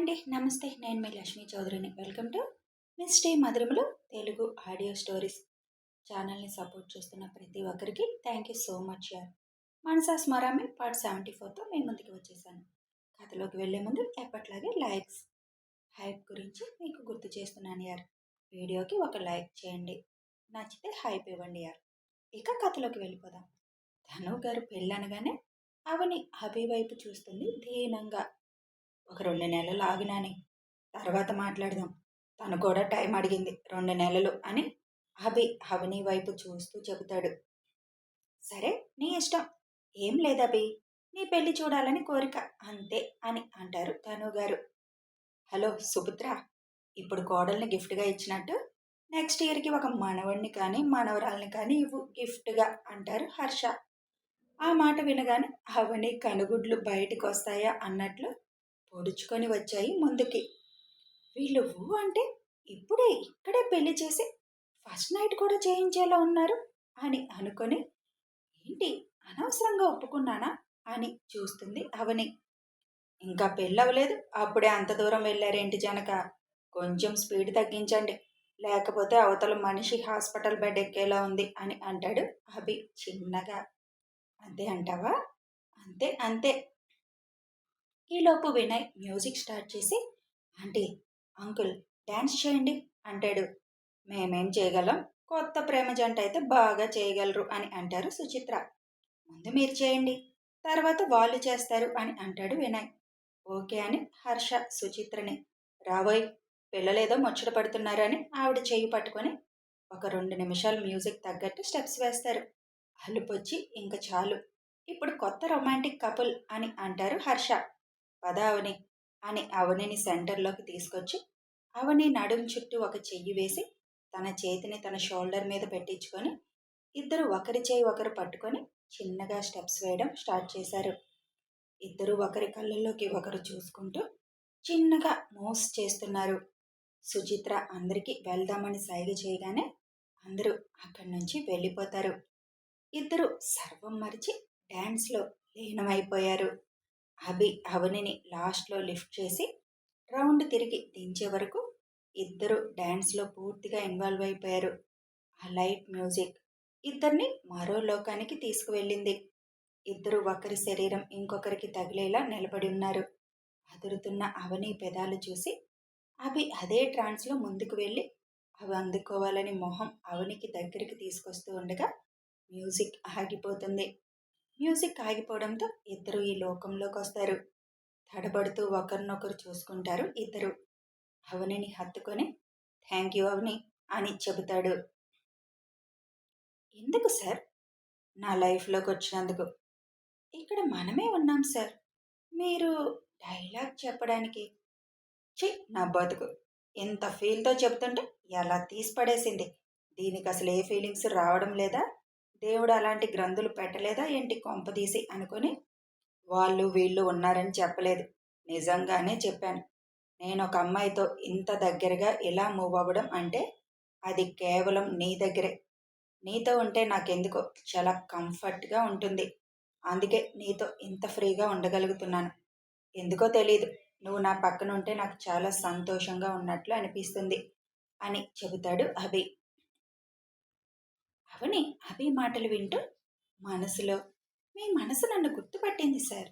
అండి. నమస్తే. నేను మీ లక్ష్మీ చౌదరిని. వెల్కమ్ టు మిస్టీ మధురములు తెలుగు ఆడియో స్టోరీస్ ఛానల్ని సపోర్ట్ చేస్తున్న ప్రతి ఒక్కరికి థ్యాంక్ యూ సో మచ్ యార్. మనసా స్మరామి పార్ట్ 74తో మీ ముందుకు వచ్చేసాను. కథలోకి వెళ్లే ముందు ఎప్పట్లాగే లైక్స్ హైప్ గురించి మీకు గుర్తు చేస్తున్నాను యార్. వీడియోకి ఒక లైక్ చేయండి, నచ్చితే హైప్ ఇవ్వండి యార్. ఇక కథలోకి వెళ్ళిపోదాం. ధను గారు పెళ్ళనగానే అవని అభి వైపు చూస్తుంది దీనంగా. ఒక 2 నెలలు ఆగు నాని, తర్వాత మాట్లాడదాం. తను కూడా టైం అడిగింది, 2 నెలలు అని అవని వైపు చూస్తూ చెబుతాడు. సరే నీ ఇష్టం, ఏం లేదభి, నీ పెళ్లి చూడాలని కోరిక అంతే అని అంటారు ధను గారు. హలో సుపుత్ర, ఇప్పుడు కోడల్ని గిఫ్ట్గా ఇచ్చినట్టు నెక్స్ట్ ఇయర్కి ఒక మనవడిని కానీ మనవరాల్ని కానీ ఇవ్వు గిఫ్ట్గా అంటారు హర్ష. ఆ మాట వినగానే అవని కనుగుడ్లు బయటికి వస్తాయా అన్నట్లు పొడుచుకొని వచ్చాయి ముందుకి. వీళ్ళు అంటే ఇప్పుడే ఇక్కడే పెళ్లి చేసి ఫస్ట్ నైట్ కూడా చేయించేలా ఉన్నారు అని అనుకొని, ఏంటి అనవసరంగా ఒప్పుకున్నానా అని చూస్తుంది అవని. ఇంకా పెళ్ళవలేదు, అప్పుడే అంత దూరం వెళ్ళారేంటి జనక, కొంచెం స్పీడ్ తగ్గించండి, లేకపోతే అవతల మనిషి హాస్పిటల్ బెడ్ ఎక్కేలా ఉంది అని అంటాడు అభి చిన్నగా. అంతే అంటావా? అంతే అంతే. ఈలోపు వినయ్ మ్యూజిక్ స్టార్ట్ చేసి, ఆంటీ అంకుల్ డ్యాన్స్ చేయండి అంటాడు. మేమేం చేయగలం, కొత్త ప్రేమ జంట అయితే బాగా చేయగలరు అని అంటారు సుచిత్ర. ముందు మీరు చేయండి, తర్వాత వాళ్ళు చేస్తారు అని అంటాడు వినయ్. ఓకే అని హర్ష సుచిత్రని, రాబోయ్ పిల్లలేదో ముచ్చట పడుతున్నారని ఆవిడ చేయి పట్టుకొని ఒక 2 నిమిషాలు మ్యూజిక్ తగ్గట్టు స్టెప్స్ వేస్తారు. అలుపొచ్చి ఇంక చాలు, ఇప్పుడు కొత్త రొమాంటిక్ కపుల్ అని అంటారు హర్ష. పద అవని అని అవనిని సెంటర్లోకి తీసుకొచ్చి అవని నడుం చుట్టూ ఒక చెయ్యి వేసి తన చేతిని తన షోల్డర్ మీద పెట్టించుకొని ఇద్దరు ఒకరి చేయి ఒకరు పట్టుకొని చిన్నగా స్టెప్స్ వేయడం స్టార్ట్ చేశారు. ఇద్దరు ఒకరి కళ్ళల్లోకి ఒకరు చూసుకుంటూ చిన్నగా మూవ్స్ చేస్తున్నారు. సుచిత్ర అందరికీ వెళ్దామని సైగ చేయగానే అందరూ అక్కడి నుంచి వెళ్ళిపోతారు. ఇద్దరు సర్వం మరిచి డ్యాన్స్లో లీనమైపోయారు. అవనిని లాస్ట్లో లిఫ్ట్ చేసి రౌండ్ తిరిగి దించే వరకు ఇద్దరు డ్యాన్స్లో పూర్తిగా ఇన్వాల్వ్ అయిపోయారు. ఆ లైట్ మ్యూజిక్ ఇద్దరిని మరో లోకానికి తీసుకువెళ్ళింది. ఇద్దరు ఒకరి శరీరం ఇంకొకరికి తగిలేలా నిలబడి ఉన్నారు. అదురుతున్న అవని పెదాలు చూసి అదే ట్రాన్స్లో ముందుకు వెళ్ళి అవి అందుకోవాలని మొహం అవనికి దగ్గరికి తీసుకొస్తూ ఉండగా మ్యూజిక్ ఆగిపోతుంది. మ్యూజిక్ ఆగిపోవడంతో ఇద్దరు ఈ లోకంలోకి వస్తారు. తడబడుతూ ఒకరినొకరు చూసుకుంటారు ఇద్దరు. అవనిని హత్తుకొని థ్యాంక్ యూ అవని అని చెబుతాడు. ఎందుకు సార్? నా లైఫ్లోకి వచ్చినందుకు. ఇక్కడ మనమే ఉన్నాం సార్, మీరు డైలాగ్ చెప్పడానికి. ఛీ నా బతుకు, ఎంత ఫీల్తో చెప్తుంటే ఎలా తీసి పడేసింది. దీనికి అసలు ఏ ఫీలింగ్స్ రావడం లేదా? దేవుడు అలాంటి గ్రంథులు పెట్టలేదా ఏంటి కొంపదీసి అనుకొని, వాళ్ళు వీళ్ళు ఉన్నారని చెప్పలేదు, నిజంగానే చెప్పాను. నేను ఒక అమ్మాయితో ఇంత దగ్గరగా ఇలా మూవ్ అవ్వడం అంటే అది కేవలం నీ దగ్గరే. నీతో ఉంటే నాకెందుకో చాలా కంఫర్ట్గా ఉంటుంది. అందుకే నీతో ఇంత ఫ్రీగా ఉండగలుగుతున్నాను. ఎందుకో తెలీదు, నువ్వు నా పక్కన ఉంటే నాకు చాలా సంతోషంగా ఉన్నట్లు అనిపిస్తుంది అని చెబుతాడు అభి. అవని అభి మాటలు వింటూ మనసులో, మీ మనసు నన్ను గుర్తుపట్టింది సార్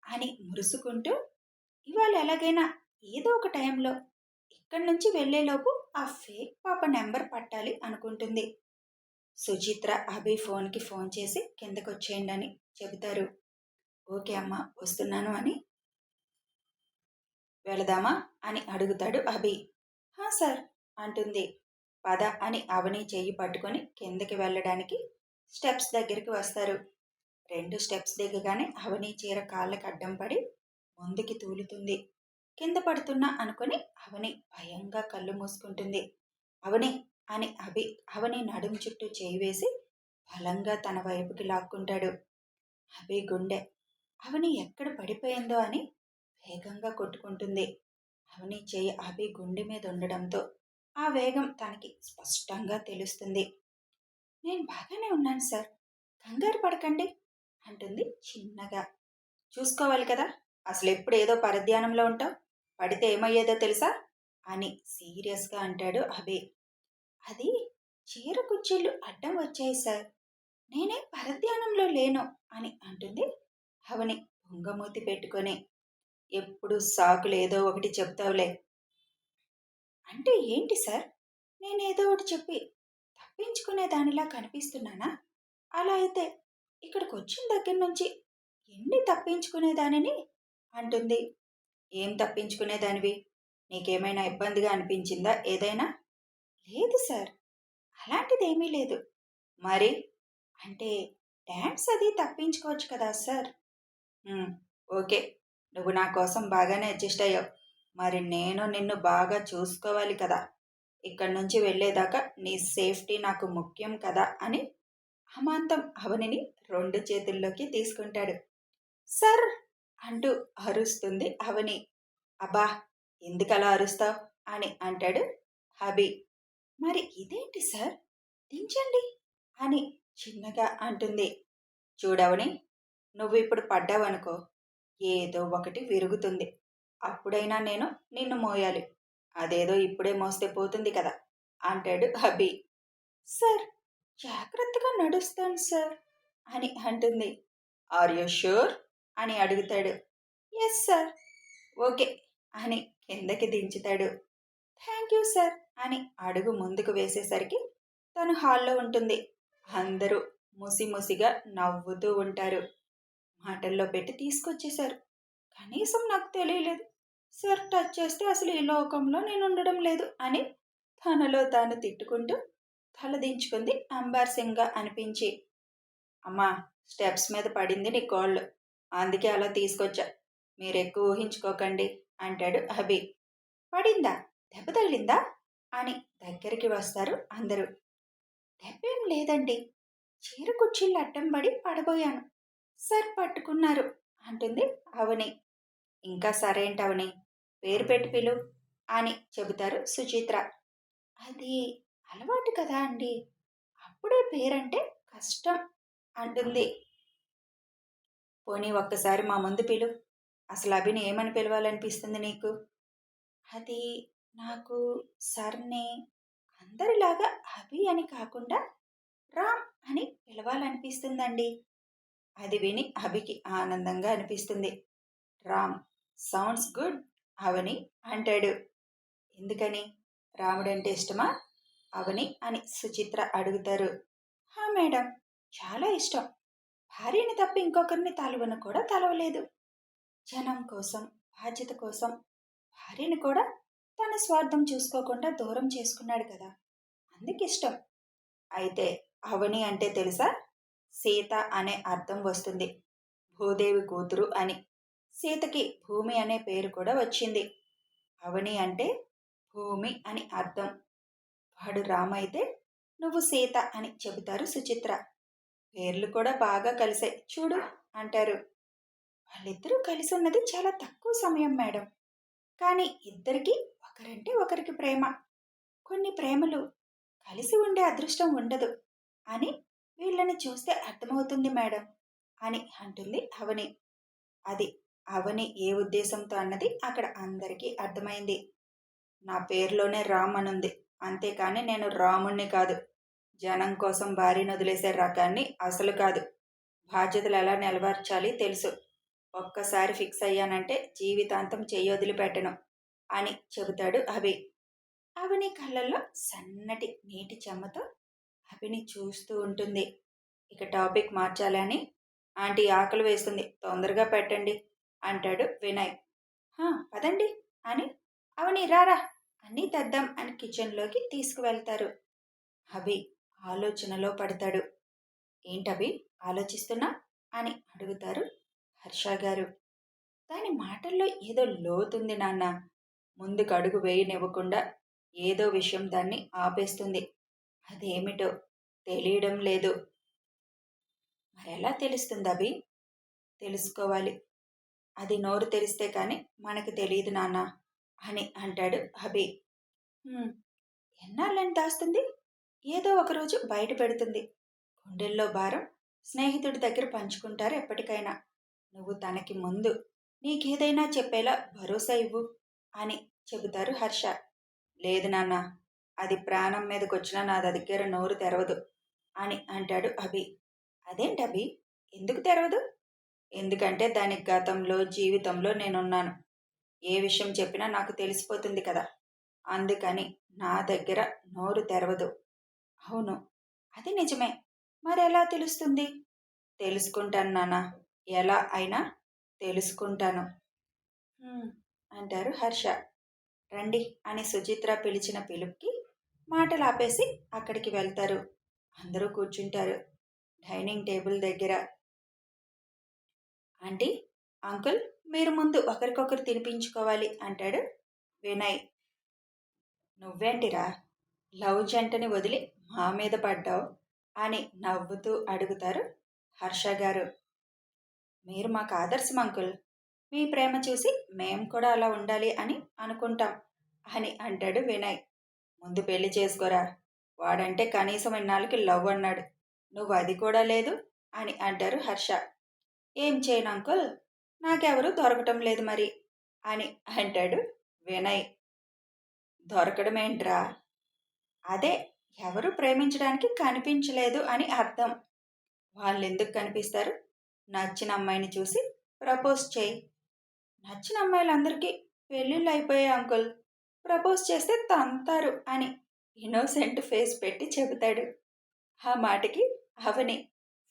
అని మురుసుకుంటూ, ఇవాళ ఎలాగైనా ఏదో ఒక టైంలో ఇక్కడి నుంచి వెళ్లేలోపు ఆ ఫేక్ పాప నెంబర్ పట్టాలి అనుకుంటుంది. సుచిత్ర అభి ఫోన్కి ఫోన్ చేసి కిందకు వచ్చేయండి అని చెబుతారు. ఓకే అమ్మా వస్తున్నాను అని. వెళదామా అని అడుగుతాడు అభి. హా సార్ అంటుంది. పద అని అవని చెయ్యి పట్టుకొని కిందకి వెళ్ళడానికి స్టెప్స్ దగ్గరికి వస్తారు. 2 స్టెప్స్ దిగగానే అవని చీర కాళ్ళకి అడ్డం పడి ముందుకి తూలుతుంది. కింద పడుతున్నా అనుకుని అవని భయంగా కళ్ళు మూసుకుంటుంది. అవని అని అవని నడుము చుట్టూ చేయి వేసి బలంగా తన వైపుకి లాక్కుంటాడు. అభి గుండె అవని ఎక్కడ పడిపోయిందో అని వేగంగా కొట్టుకుంటుంది. అవని చేయి అభి గుండె మీద ఉండడంతో ఆ వేగం తనకి స్పష్టంగా తెలుస్తుంది. నేను బాగానే ఉన్నాను సార్, కంగారు పడకండి అంటుంది చిన్నగా. చూసుకోవాలి కదా, అసలు ఎప్పుడు ఏదో పరధ్యానంలో ఉంటావు, పడితే ఏమయ్యేదో తెలుసా అని సీరియస్గా అంటాడు అభి. అది చీర కుర్చీలు అడ్డం వచ్చాయి సార్, నేనే పరధ్యానంలో లేను అని అంటుంది అవని పొంగమూతి పెట్టుకొని. ఎప్పుడు సాకులు ఏదో ఒకటి చెప్తావులే. అంటే ఏంటి సార్, నేనేదో ఒకటి చెప్పి తప్పించుకునే దానిలా కనిపిస్తున్నానా? అలా అయితే ఇక్కడికి వచ్చిన దగ్గర నుంచి ఎన్ని తప్పించుకునేదానిని అంటుంది. ఏం తప్పించుకునేదానివి? నీకేమైనా ఇబ్బందిగా అనిపించిందా ఏదైనా? లేదు సార్, అలాంటిదేమీ లేదు. మరి? అంటే డాన్స్ అది తప్పించుకోవచ్చు కదా సార్. "ఉమ్, ఓకే, నువ్వు నా కోసం బాగానే అడ్జస్ట్ అయ్యావు. మరి నేను నిన్ను బాగా చూసుకోవాలి కదా. ఇక్కడి నుంచి వెళ్ళేదాకా నీ సేఫ్టీ నాకు ముఖ్యం కదా" అని అమాంతం అవనిని రెండు చేతుల్లోకి తీసుకుంటాడు. సర్ అంటూ అరుస్తుంది అవని. అబ్బా, ఎందుకలా అరుస్తావు అని అంటాడు హబీ. మరి ఇదేంటి సార్, దించండి అని చిన్నగా అంటుంది. చూడవని, నువ్వు ఇప్పుడు పడ్డావనుకో, ఏదో ఒకటి విరుగుతుంది. అప్పుడైనా నేను నిన్ను మోయాలి. అదేదో ఇప్పుడే మోస్తే పోతుంది కదా అంటాడు హబీ. సార్, జాగ్రత్తగా నడుస్తాను సార్ అని అంటుంది. ఆర్ యు ష్యూర్ అని అడుగుతాడు. Yes sir. ఓకే అని కిందకి దించుతాడు. థ్యాంక్ యూ సార్ అని అడుగు ముందుకు వేసేసరికి తను హాల్లో ఉంటుంది. అందరూ ముసిముసిగా నవ్వుతూ ఉంటారు. మాటల్లో పెట్టి తీసుకొచ్చేశారు, కనీసం నాకు తెలియలేదు, సార్ టచ్ చేస్తే అసలు ఈ లోకంలో నేను ఉండడం లేదు అని తనలో తాను తిట్టుకుంటూ తల దించుకుంది అంబార్ సింగ్గా అనిపించి. అమ్మా, స్టెప్స్ మీద పడింది నీ కాళ్ళు, అందుకే అలా తీసుకొచ్చా. మీరెక్కువ ఊహించుకోకండి అంటాడు అభి. పడిందా? దెబ్బ తగిలిందా అని దగ్గరికి వస్తారు అందరూ. దెబ్బేం లేదండి, చీర కుర్చీళ్ళు అడ్డం పడి పడబోయాను, సార్ పట్టుకున్నారు అంటుంది అవని. ఇంకా సరేంటవని, పేరు పెట్టి పిలు అని చెబుతారు సుచిత్ర. అది అలవాటు కదా అండి, అప్పుడే పేరంటే కష్టం అంటుంది. పోనీ ఒక్కసారి మా ముందు పిలు, అసలు అభిని ఏమని పిలవాలనిపిస్తుంది నీకు? అది నాకు సర్ని అందరిలాగా అభి అని కాకుండా రామ్ అని పిలవాలనిపిస్తుందండి. అది విని అభికి ఆనందంగా అనిపిస్తుంది. రామ్ సౌండ్స్ గుడ్ అవని అంటాడు. ఎందుకని, రాముడంటే ఇష్టమా అవని అని సుచిత్ర అడుగుతారు. హా మేడం, చాలా ఇష్టం. భార్యని తప్ప ఇంకొకరిని తలవను కూడా తలవలేదు. జనం కోసం, బాధ్యత కోసం భార్యని కూడా తన స్వార్థం చూసుకోకుండా దూరం చేసుకున్నాడు కదా, అందుకిష్టం. అయితే అవని అంటే తెలుసా? సీత అనే అర్థం వస్తుంది, భూదేవి కూతురు అని. సీతకి భూమి అనే పేరు కూడా వచ్చింది. అవని అంటే భూమి అని అర్థం. వాడు రామైతే నువ్వు సీత అని చెబుతారు సుచిత్ర. పేర్లు కూడా బాగా కలిసాయి చూడు అంటారు. వాళ్ళిద్దరూ కలిసి ఉన్నది చాలా తక్కువ సమయం మేడం, కానీ ఇద్దరికీ ఒకరంటే ఒకరికి ప్రేమ. కొన్ని ప్రేమలు కలిసి ఉండే అదృష్టం ఉండదు అని వీళ్ళని చూస్తే అర్థమవుతుంది మేడం అని అంటుంది అవని. అది అవని ఏ ఉద్దేశంతో అన్నది అక్కడ అందరికీ అర్థమైంది. నా పేరులోనే రామ్ అనుంది, అంతేకాని నేను రాముణ్ణి కాదు. జనం కోసం భార్యను వదిలేసే రకాన్ని అసలు కాదు. బాధ్యతలు ఎలా నిలవర్చాలి తెలుసు. ఒక్కసారి ఫిక్స్ అయ్యానంటే జీవితాంతం చెయ్యి వదిలిపెట్టను అని చెబుతాడు అభి. అవని కళ్ళల్లో సన్నటి నీటి చెమ్మతో అభిని చూస్తూ ఉంటుంది. ఇక టాపిక్ మార్చాలని, ఆంటీ ఆకలి వేస్తుంది, తొందరగా పెట్టండి అంటాడు వినయ్. పదండి అని అవని రారా అన్నీ తెద్దాం అని కిచెన్లోకి తీసుకువెళ్తారు. అభి ఆలోచనలో పడతాడు. ఏంటభి ఆలోచిస్తున్నా అని అడుగుతారు హర్ష గారు. దాని మాటల్లో ఏదో లోతుంది నాన్న, ముందుకు అడుగు వేయనివ్వకుండా ఏదో విషయం దాన్ని ఆపేస్తుంది. అదేమిటో తెలియడం లేదు. మరెలా తెలుస్తుంది అభి? తెలుసుకోవాలి, అది నోరు తెరిస్తే కానీ మనకు తెలియదు నాన్న అని అంటాడు అభి. ఎన్నాళ్ళని దాస్తుంది, ఏదో ఒకరోజు బయట పెడుతుంది. గుండెల్లో భారం స్నేహితుడి దగ్గర పంచుకుంటారు ఎప్పటికైనా. నువ్వు తనకి ముందు నీకేదైనా చెప్పేలా భరోసా ఇవ్వు. అని చెబుతారు హర్ష. లేదు నాన్న, అది ప్రాణం మీదకొచ్చినా నా దగ్గర నోరు తెరవదు అని అంటాడు అభి. అదేంటి అభి, ఎందుకు తెరవదు? ఎందుకంటే దాని గతంలో జీవితంలో నేనున్నాను. ఏ విషయం చెప్పినా నాకు తెలిసిపోతుంది కదా, అందుకని నా దగ్గర నోరు తెరవదు. అవును, అది నిజమే. మరెలా తెలుస్తుంది? తెలుసుకుంటాను నాన్న, ఎలా అయినా తెలుసుకుంటాను. "హ్మ్" అంటారు హర్ష. రండి అని సుచిత్ర పిలిచిన పిలుపుకి మాటలు ఆపేసి అక్కడికి వెళ్తారు. అందరూ కూర్చుంటారు డైనింగ్ టేబుల్ దగ్గర. ఆంటీ, అంకుల్, మీరు ముందు ఒకరికొకరు తినిపించుకోవాలి అంటాడు వినయ్. నువ్వేంటిరా, లవ్ జంటని వదిలి మా మీద పడ్డావు అని నవ్వుతూ అడుగుతారు హర్ష గారు. మీరు మాకు ఆదర్శం అంకుల్, మీ ప్రేమ చూసి మేం కూడా అలా ఉండాలి అని అనుకుంటాం అని అంటాడు వినయ్. ముందు పెళ్లి చేసుకోరా, వాడంటే కనీసం ఇన్నాళ్ళకి లవ్ అన్నాడు, నువ్వు అది కూడా లేదు అని అంటారు హర్ష. ఏం చేయను అంకుల్, నాకెవరూ దొరకటం లేదు మరి అని అంటాడు వినయ్. దొరకడం ఏంట్రా? అదే, ఎవరు ప్రేమించడానికి కనిపించలేదు అని అర్థం. వాళ్ళెందుకు కనిపిస్తారు? నచ్చిన అమ్మాయిని చూసి ప్రపోజ్ చేయి. నచ్చిన అమ్మాయిలందరికీ పెళ్ళిళ్ళు అయిపోయాయి అంకుల్, ప్రపోజ్ చేస్తే తంతారు అని ఇన్నోసెంట్ ఫేస్ పెట్టి చెబుతాడు. ఆ మాటకి అవని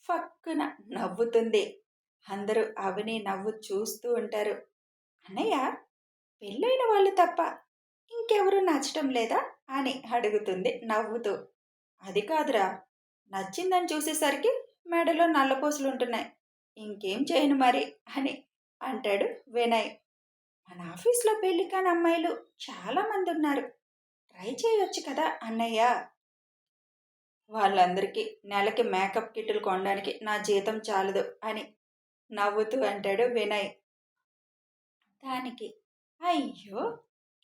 ఫక్కున నవ్వుతుంది. అందరూ అవని నవ్వు చూస్తూ ఉంటారు. అన్నయ్య, పెళ్ళైన వాళ్ళు తప్ప ఇంకెవరూ నచ్చటం లేదా అని అడుగుతుంది నవ్వుతూ. అది కాదురా, నచ్చిందని చూసేసరికి మెడలో నల్లపూసలుంటున్నాయి, ఇంకేం చేయను మరి అని అంటాడు వినయ్. మన ఆఫీస్లో పెళ్లి కాని అమ్మాయిలు చాలామంది ఉన్నారు, ట్రై చేయొచ్చు కదా అన్నయ్య. వాళ్ళందరికీ నెలకి మేకప్ కిట్లు కొనడానికి నా జీతం చాలదు అని నవ్వుతూ అంటాడు వినయ్. దానికి అయ్యో,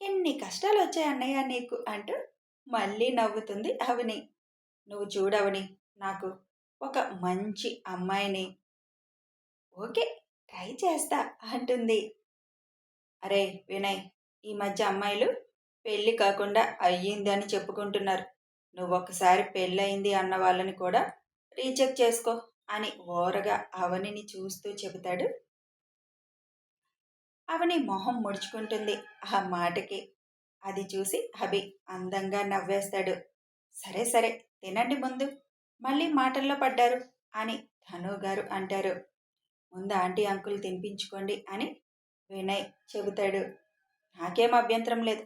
ఎన్ని కష్టాలు వచ్చాయి అన్నయ్య నీకు అంటూ మళ్ళీ నవ్వుతుంది అవని. నువ్వు చూడవని, నాకు ఒక మంచి అమ్మాయిని ఓకే ట్రై చేస్తా అంటుంది. అరే వినయ్, ఈ మధ్య అమ్మాయిలు పెళ్ళి కాకుండా అయ్యింది అని చెప్పుకుంటున్నారు, నువ్వొకసారి పెళ్ళయింది అన్న వాళ్ళని కూడా రీచెక్ చేసుకో అని ఓరగా అవనిని చూస్తూ చెబుతాడు. అవని మొహం ముడుచుకుంటుంది ఆ మాటకి. అది చూసి అభి అందంగా నవ్వేస్తాడు. సరే సరే, తినండి ముందు, మళ్ళీ మాటల్లో పడ్డారు అని ధను గారు అంటారు. ముందు ఆంటీ అంకుల్ తినిపించుకోండి అని వినయ్ చెబుతాడు. నాకేం అభ్యంతరం లేదు,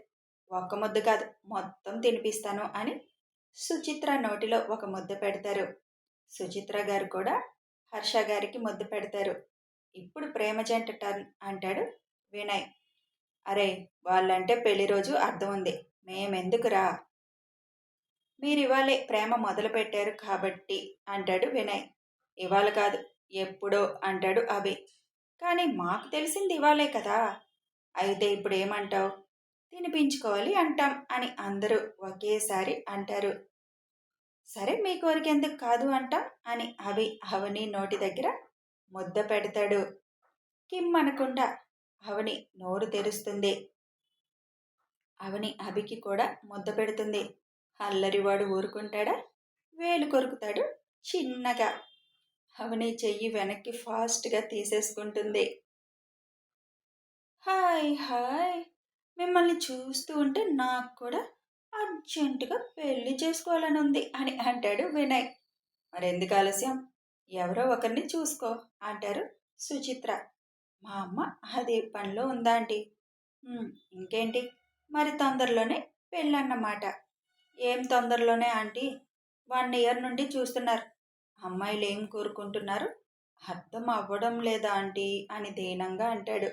ఒక్క ముద్ద కాదు మొత్తం తినిపిస్తాను అని సుచిత్ర నోటిలో ఒక ముద్ద పెడతారు. సుచిత్ర గారు కూడా హర్ష గారికి ముద్ద పెడతారు. ఇప్పుడు ప్రేమ జంట టర్న్ అంటాడు వినయ్. అరే, వాళ్ళంటే పెళ్లి రోజు అర్థం ఉంది, మేమెందుకురా, మీరివాళే ప్రేమ మొదలు పెట్టారు కాబట్టి అంటాడు వినయ్. ఇవాళ కాదు, ఎప్పుడో అంటాడు అభి. కానీ మాకు తెలిసింది ఇవాళే కదా, అయితే ఇప్పుడు ఏమంటావు? తినిపించుకోవాలి అంటాం అని అందరూ ఒకేసారి అంటారు. సరే, మీ కోరికెందుకు కాదు అంటాం అని అభి అవని నోటి దగ్గర ముద్ద పెడతాడు. కిమ్మనకుండా అవని నోరు తెరుస్తుంది. అవని అభికి కూడా ముద్ద పెడుతుంది. అల్లరివాడు ఊరుకుంటాడా? వేలు కొరుకుతాడు చిన్నగా. అవని చెయ్యి వెనక్కి ఫాస్ట్గా తీసేసుకుంటుంది. హాయ్ హాయ్, మిమ్మల్ని చూస్తూ ఉంటే నాకు కూడా అర్జెంటుగా పెళ్లి చేసుకోవాలని ఉంది అని అంటాడు వినయ్. మరెందుకు ఆలస్యం, ఎవరో ఒకరిని చూసుకో అంటారు సుచిత్ర. మా అమ్మ అది పనిలో ఉందా ఆంటీ. ఇంకేంటి, మరి తొందరలోనే పెళ్ళన్నమాట. ఏం తొందరలోనే ఆంటీ, 1 ఇయర్ నుండి చూస్తున్నారు, అమ్మాయిలు ఏం కోరుకుంటున్నారు అర్థం అవ్వడం లేదా ఆంటీ అని దీనంగా అంటాడు.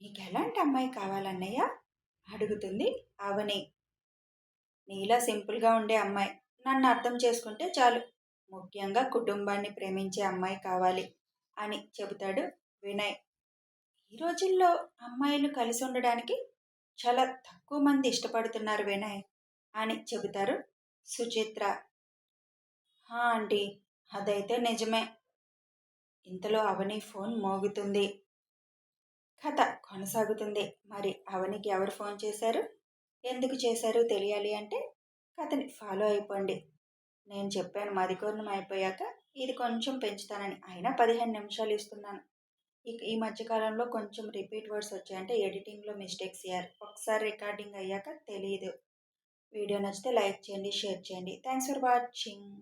నీకు ఎలాంటి అమ్మాయి కావాలన్నయ్య అడుగుతుంది అవని. నీలా సింపుల్గా ఉండే అమ్మాయి, నన్ను అర్థం చేసుకుంటే చాలు, ముఖ్యంగా కుటుంబాన్ని ప్రేమించే అమ్మాయి కావాలి అని చెబుతాడు వినయ్. ఈ రోజుల్లో అమ్మాయిలు కలిసి ఉండడానికి చాలా తక్కువ మంది ఇష్టపడుతున్నారు వినయ్ అని చెబుతారు సుచిత్ర. ఆంటీ, అదైతే నిజమే. ఇంతలో అవని ఫోన్ మోగుతుంది. కథ కొనసాగుతుంది. మరి అవనికి ఎవరు ఫోన్ చేశారు? ఎందుకు చేశారు తెలియాలి అంటే కథని ఫాలో అయిపోండి. నేను చెప్పాను మదికోరణం అయిపోయాక ఇది కొంచెం పెంచుతానని. అయినా 15 నిమిషాలు ఇస్తున్నాను. ఇక ఈ మధ్య కాలంలో కొంచెం రిపీట్ వర్డ్స్ వచ్చాయి. అంటే ఎడిటింగ్‌లో మిస్టేక్స్ అయ్యారు. ఒకసారి రికార్డింగ్ అయ్యాక తెలీదు. వీడియో నచ్చితే లైక్ చేయండి, షేర్ చేయండి. Thanks for watching.